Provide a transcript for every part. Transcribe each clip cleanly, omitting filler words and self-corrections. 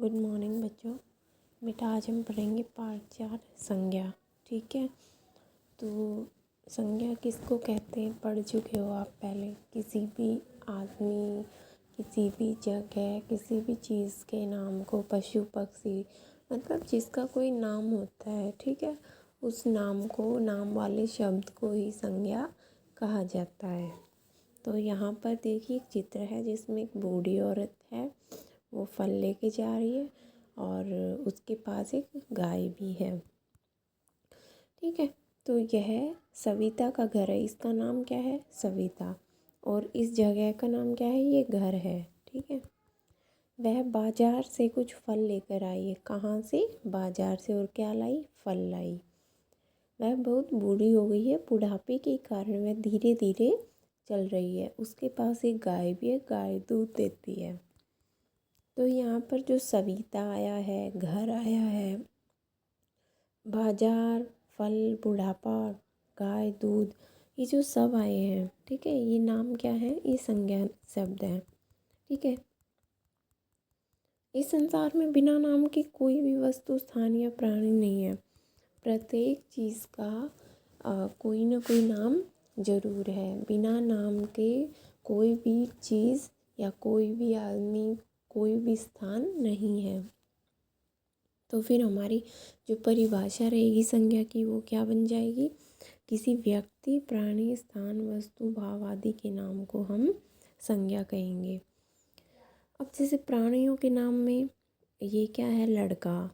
Good morning बच्चों। बेटा आज हम पढ़ेंगे पार्ट 4 संज्ञा। ठीक है, तो संज्ञा किसको कहते हैं पढ़ चुके हो आप पहले। किसी भी आदमी, किसी भी जगह, किसी भी चीज़ के नाम को, पशु पक्षी, मतलब जिसका कोई नाम होता है, ठीक है, उस नाम को, नाम वाले शब्द को ही संज्ञा कहा जाता है। तो यहाँ पर देखिए एक चित्र है जिसमें एक बूढ़ी औरत है, वो फल लेके जा रही है और उसके पास एक गाय भी है। ठीक है, तो यह सविता का घर है। इसका नाम क्या है? सविता। और इस जगह का नाम क्या है? ये घर है। ठीक है, वह बाजार से कुछ फल लेकर आई है। कहाँ से? बाजार से। और क्या लाई? फल लाई। वह बहुत बूढ़ी हो गई है, बुढ़ापे के कारण वह धीरे धीरे चल रही है। उसके पास एक गाय भी है, गाय दूध देती है। तो यहाँ पर जो सविता आया है, घर आया है, बाजार, फल, बुढ़ापा, गाय, दूध, ये जो सब आए हैं, ठीक है, ये नाम क्या है? ये संज्ञा शब्द है। ठीक है, इस संसार में बिना नाम के कोई भी वस्तु, स्थान या प्राणी नहीं है। प्रत्येक चीज़ का कोई ना कोई नाम जरूर है। बिना नाम के कोई भी चीज़ या कोई भी आदमी, कोई भी स्थान नहीं है। तो फिर हमारी जो परिभाषा रहेगी संज्ञा की, वो क्या बन जाएगी? किसी व्यक्ति, प्राणी, स्थान, वस्तु, भाव आदि के नाम को हम संज्ञा कहेंगे। अब जैसे प्राणियों के नाम में ये क्या है? लड़का।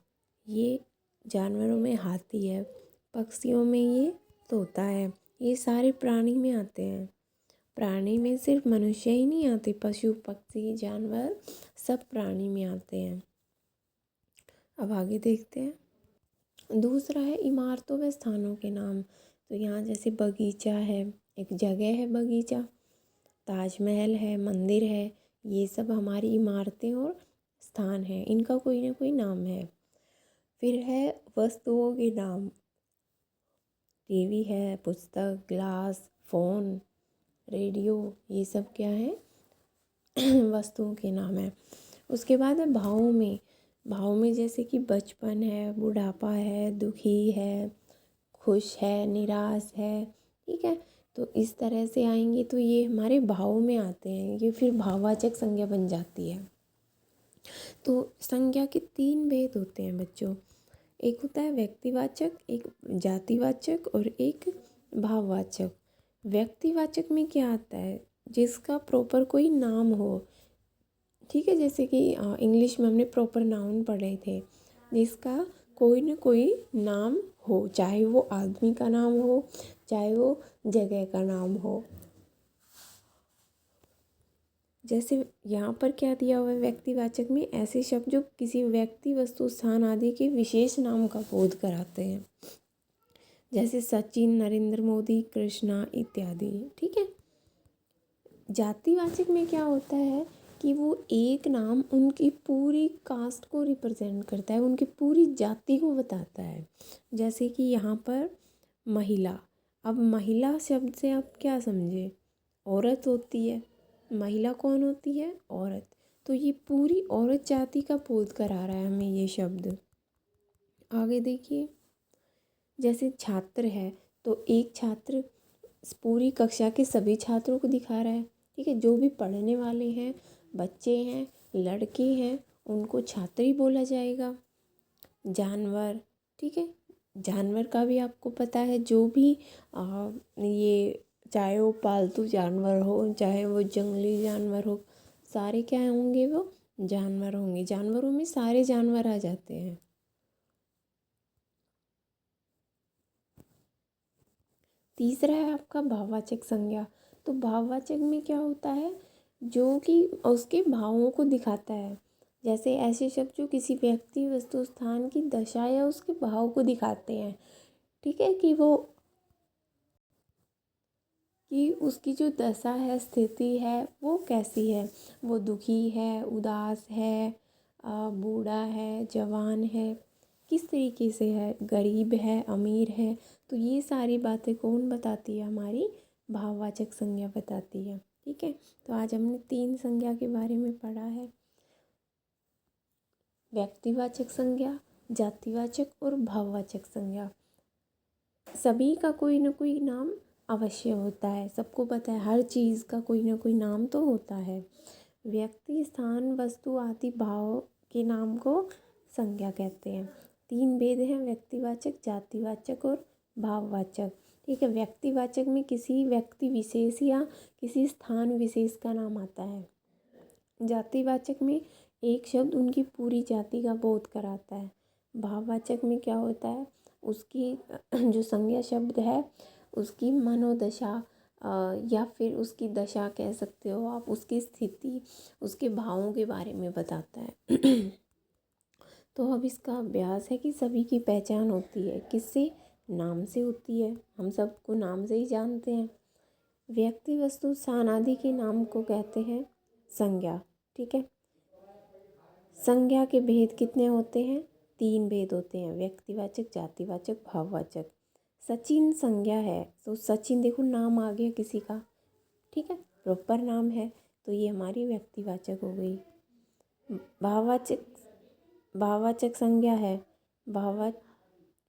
ये जानवरों में हाथी है, पक्षियों में ये तोता है। ये सारे प्राणी में आते हैं। प्राणी में सिर्फ मनुष्य ही नहीं आते, पशु पक्षी जानवर सब प्राणी में आते हैं। अब आगे देखते हैं। दूसरा है इमारतों व स्थानों के नाम। तो यहाँ जैसे बगीचा है, एक जगह है बगीचा, ताजमहल है, मंदिर है, ये सब हमारी इमारतें और स्थान हैं। इनका कोई ना कोई नाम है। फिर है वस्तुओं के नाम। टीवी है, पुस्तक, ग्लास, फ़ोन, रेडियो, ये सब क्या है? वस्तुओं के नाम है। उसके बाद है भावों में। भाव में जैसे कि बचपन है, बुढ़ापा है, दुखी है, खुश है, निराश है। ठीक है, तो इस तरह से आएंगे तो ये हमारे भाव में आते हैं। ये फिर भाववाचक संज्ञा बन जाती है। तो संज्ञा के 3 भेद होते हैं बच्चों। एक होता है व्यक्तिवाचक, एक जातिवाचक और एक भाववाचक। व्यक्तिवाचक में क्या आता है? जिसका प्रॉपर कोई नाम हो। ठीक है, जैसे कि इंग्लिश में हमने प्रॉपर नाउन पढ़े थे, जिसका कोई ना कोई नाम हो, चाहे वो आदमी का नाम हो, चाहे वो जगह का नाम हो। जैसे यहाँ पर क्या दिया हुआ है? व्यक्तिवाचक में ऐसे शब्द जो किसी व्यक्ति, वस्तु, स्थान आदि के विशेष नाम का बोध कराते हैं, जैसे सचिन, नरेंद्र मोदी, कृष्णा इत्यादि। ठीक है, जातिवाचक में क्या होता है कि वो एक नाम उनकी पूरी कास्ट को रिप्रेजेंट करता है, उनकी पूरी जाति को बताता है। जैसे कि यहाँ पर महिला। अब महिला शब्द से आप क्या समझे? औरत होती है। महिला कौन होती है? औरत। तो ये पूरी औरत जाति का बोध करा रहा है हमें ये शब्द। आगे देखिए, जैसे छात्र है, तो एक छात्र पूरी कक्षा के सभी छात्रों को दिखा रहा है। ठीक है, जो भी पढ़ने वाले हैं, बच्चे हैं, लड़के हैं, उनको छात्र ही बोला जाएगा। जानवर, ठीक है, जानवर का भी आपको पता है, जो भी ये चाहे वो पालतू जानवर हो, चाहे वो जंगली जानवर हो, सारे क्या होंगे? वो जानवर होंगे। जानवरों में सारे जानवर आ जाते हैं। तीसरा है आपका भाववाचक संज्ञा। तो भाववाचक में क्या होता है? जो कि उसके भावों को दिखाता है। जैसे ऐसे शब्द जो किसी व्यक्ति, वस्तु, स्थान की दशा या उसके भाव को दिखाते हैं। ठीक है, कि उसकी जो दशा है, स्थिति है, वो कैसी है। वो दुखी है, उदास है, बूढ़ा है, जवान है, किस तरीके से है, गरीब है, अमीर है। तो ये सारी बातें कौन बताती है? हमारी भाववाचक संज्ञा बताती है। ठीक है, तो आज हमने 3 संज्ञा के बारे में पढ़ा है। व्यक्तिवाचक संज्ञा, जातिवाचक और भाववाचक संज्ञा। सभी का कोई ना कोई नाम अवश्य होता है, सबको पता है हर चीज़ का कोई ना कोई नाम तो होता है। व्यक्ति, स्थान, वस्तु आदि भाव के नाम को संज्ञा कहते हैं। 3 भेद हैं, व्यक्तिवाचक, जातिवाचक और भाववाचक। ठीक है, व्यक्तिवाचक में किसी व्यक्ति विशेष या किसी स्थान विशेष का नाम आता है। जातिवाचक में एक शब्द उनकी पूरी जाति का बोध कराता है। भाववाचक में क्या होता है, उसकी जो संज्ञा शब्द है उसकी मनोदशा या फिर उसकी दशा कह सकते हो आप, उसकी स्थिति, उसके भावों के बारे में बताता है। तो अब इसका अभ्यास है कि सभी की पहचान होती है किससे, नाम से होती है। हम सबको नाम से ही जानते हैं। व्यक्ति, वस्तु, स्थान आदि के नाम को कहते हैं संज्ञा। ठीक है, संज्ञा के भेद कितने होते हैं? 3 भेद होते हैं, व्यक्तिवाचक, जातिवाचक, भाववाचक। सचिन संज्ञा है, तो सचिन देखो नाम आ गया किसी का, ठीक है, प्रॉपर नाम है, तो ये हमारी व्यक्तिवाचक हो गई। भाववाचक, भाववाचक संज्ञा है,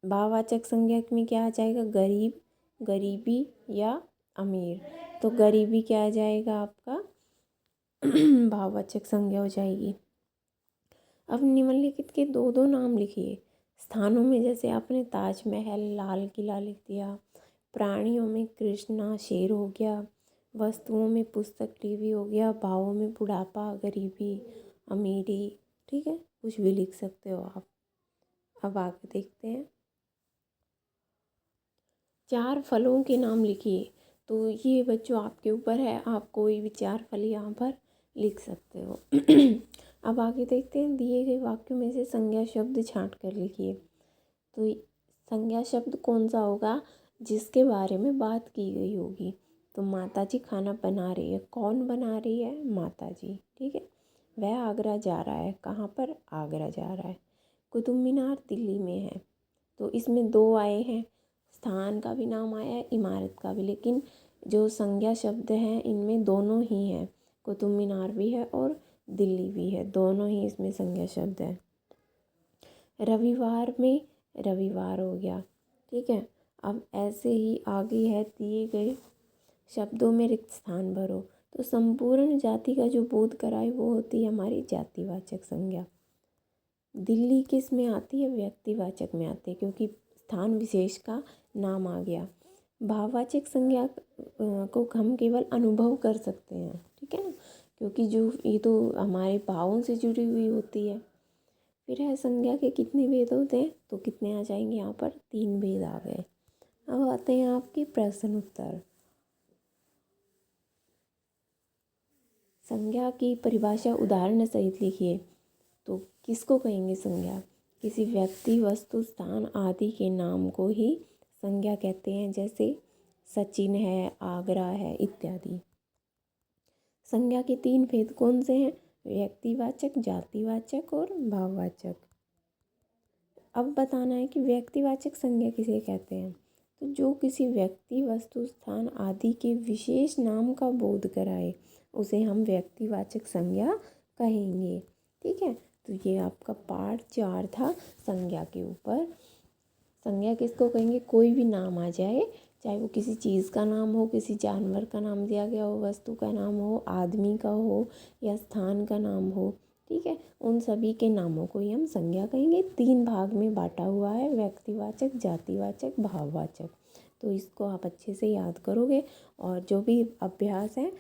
भाववाचक संज्ञा में क्या आ जाएगा, गरीब, गरीबी या अमीर। तो गरीबी क्या आ जाएगा आपका भाववाचक संज्ञा हो जाएगी। अब निम्नलिखित के 2 नाम लिखिए। स्थानों में जैसे आपने ताजमहल, लाल किला लिख दिया। प्राणियों में कृष्णा, शेर हो गया। वस्तुओं में पुस्तक, टीवी हो गया। भावों में बुढ़ापा, गरीबी, अमीरी। ठीक है, कुछ भी लिख सकते हो आप। अब आगे देखते हैं। 4 फलों के नाम लिखिए। तो ये बच्चों आपके ऊपर है, आप कोई भी 4 फल यहाँ पर लिख सकते हो। अब आगे देखते हैं, दिए गए वाक्यों में से संज्ञा शब्द छांट कर लिखिए। तो संज्ञा शब्द कौन सा होगा, जिसके बारे में बात की गई होगी। तो माता जी खाना बना रही है, कौन बना रही है, माता जी। ठीक है, वह आगरा जा रहा है, कहाँ पर, आगरा जा रहा है। कुतुब मीनार दिल्ली में है, तो इसमें 2 आए हैं, स्थान का भी नाम आया है, इमारत का भी, लेकिन जो संज्ञा शब्द हैं इनमें दोनों ही हैं, कुतुब मीनार भी है और दिल्ली भी है, दोनों ही इसमें संज्ञा शब्द है। रविवार में रविवार हो गया। ठीक है, अब ऐसे ही आगे है, दिए गए शब्दों में रिक्त स्थान भरो। तो संपूर्ण जाति का जो बोध कराए वो होती है हमारी जातिवाचक संज्ञा। दिल्ली किस में आती है, व्यक्तिवाचक में आती है, क्योंकि स्थान विशेष का नाम आ गया। भाववाचक संज्ञा को हम केवल अनुभव कर सकते हैं, ठीक है ना, क्योंकि जो ये तो हमारे भावों से जुड़ी हुई होती है। फिर है संज्ञा के कितने भेद होते हैं, तो कितने आ जाएंगे यहाँ पर, 3 भेद आ गए। अब आते हैं आपके प्रश्न उत्तर। संज्ञा की परिभाषा उदाहरण सहित लिखिए। तो किसको कहेंगे संज्ञा, किसी व्यक्ति, वस्तु, स्थान आदि के नाम को ही संज्ञा कहते हैं, जैसे सचिन है, आगरा है इत्यादि। संज्ञा के 3 भेद कौन से हैं, व्यक्तिवाचक, जातिवाचक और भाववाचक। अब बताना है कि व्यक्तिवाचक संज्ञा किसे कहते हैं। तो जो किसी व्यक्ति, वस्तु, स्थान आदि के विशेष नाम का बोध कराए उसे हम व्यक्तिवाचक संज्ञा कहेंगे। ठीक है, तो ये आपका पार्ट 4 था संज्ञा के ऊपर। संज्ञा किसको कहेंगे, कोई भी नाम आ जाए, चाहे वो किसी चीज़ का नाम हो, किसी जानवर का नाम दिया गया हो, वस्तु का नाम हो, आदमी का हो या स्थान का नाम हो। ठीक है, उन सभी के नामों को ही हम संज्ञा कहेंगे। 3 भाग में बांटा हुआ है, व्यक्तिवाचक, जातिवाचक, भाववाचक। तो इसको आप अच्छे से याद करोगे और जो भी अभ्यास है